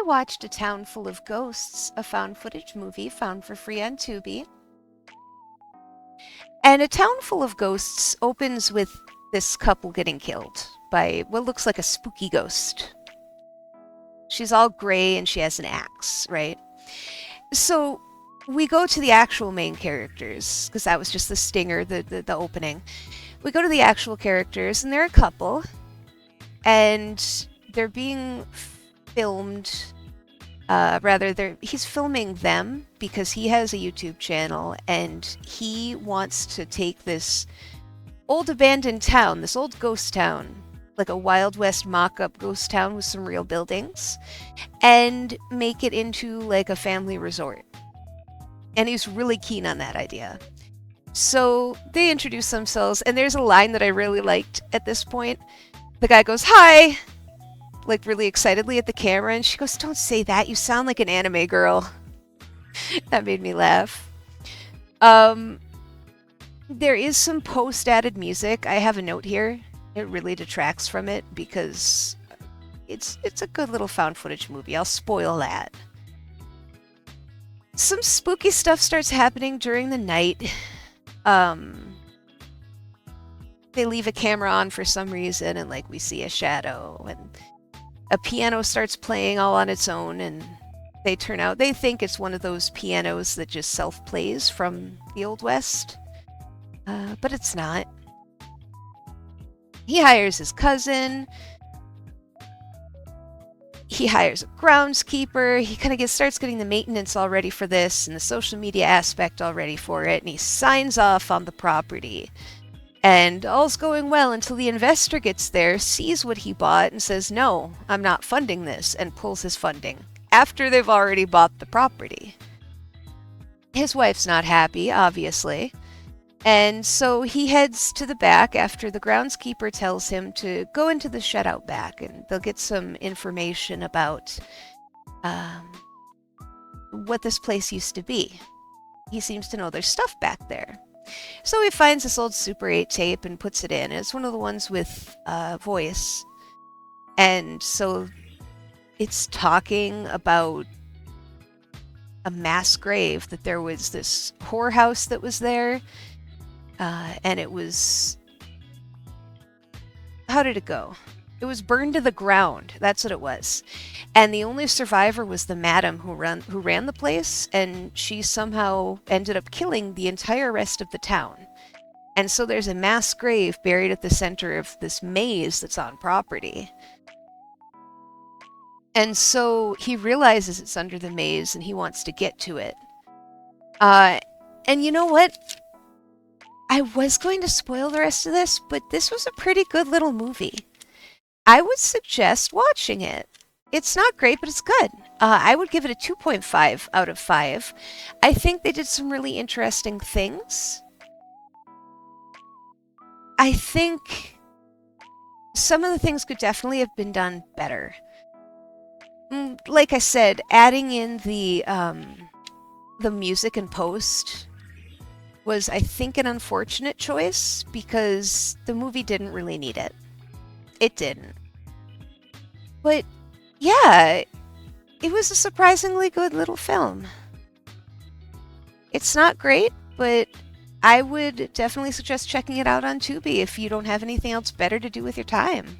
watched A Town Full of Ghosts, a found footage movie found for free on Tubi. And A Town Full of Ghosts opens with this couple getting killed by what looks like a spooky ghost. She's all gray and she has an axe, right? So we go to the actual main characters, because that was just the stinger, the opening. We go to the actual characters, and they're a couple, and they're being filmed. He's filming them because he has a YouTube channel, and he wants to take this old abandoned town, this old ghost town, like a Wild West mock-up ghost town with some real buildings, and make it into like a family resort. And he's really keen on that idea. So they introduce themselves, and there's a line that I really liked at this point. The guy goes, "Hi!" like really excitedly at the camera, and she goes, "Don't say that, you sound like an anime girl." That made me laugh. There is some post-added music. I have a note here. It really detracts from it because it's a good little found footage movie. I'll spoil that. Some spooky stuff starts happening during the night. They leave a camera on for some reason, and like we see a shadow, and a piano starts playing all on its own, and they think it's one of those pianos that just self-plays from the Old West. But it's not. He hires his cousin. He hires a groundskeeper. He kind of starts getting the maintenance all ready for this and the social media aspect all ready for it, and he signs off on the property. And all's going well until the investor gets there, sees what he bought, and says, "No, I'm not funding this," and pulls his funding after they've already bought the property. His wife's not happy, obviously. And so he heads to the back after the groundskeeper tells him to go into the shed out back, and they'll get some information about what this place used to be. He seems to know there's stuff back there. So he finds this old Super 8 tape and puts it in. It's one of the ones with voice. And so it's talking about a mass grave, that there was this whorehouse that was there. And it was... How did it go? It was burned to the ground. That's what it was. And the only survivor was the madam who ran the place, and she somehow ended up killing the entire rest of the town. And so there's a mass grave buried at the center of this maze that's on property. And so he realizes it's under the maze, and he wants to get to it. And you know what? I was going to spoil the rest of this, but this was a pretty good little movie. I would suggest watching it. It's not great, but it's good. I would give it a 2.5 out of 5. I think they did some really interesting things. I think some of the things could definitely have been done better. Like I said, adding in the music and post was, I think, an unfortunate choice because the movie didn't really need it. It didn't. But yeah, it was a surprisingly good little film. It's not great, but I would definitely suggest checking it out on Tubi if you don't have anything else better to do with your time.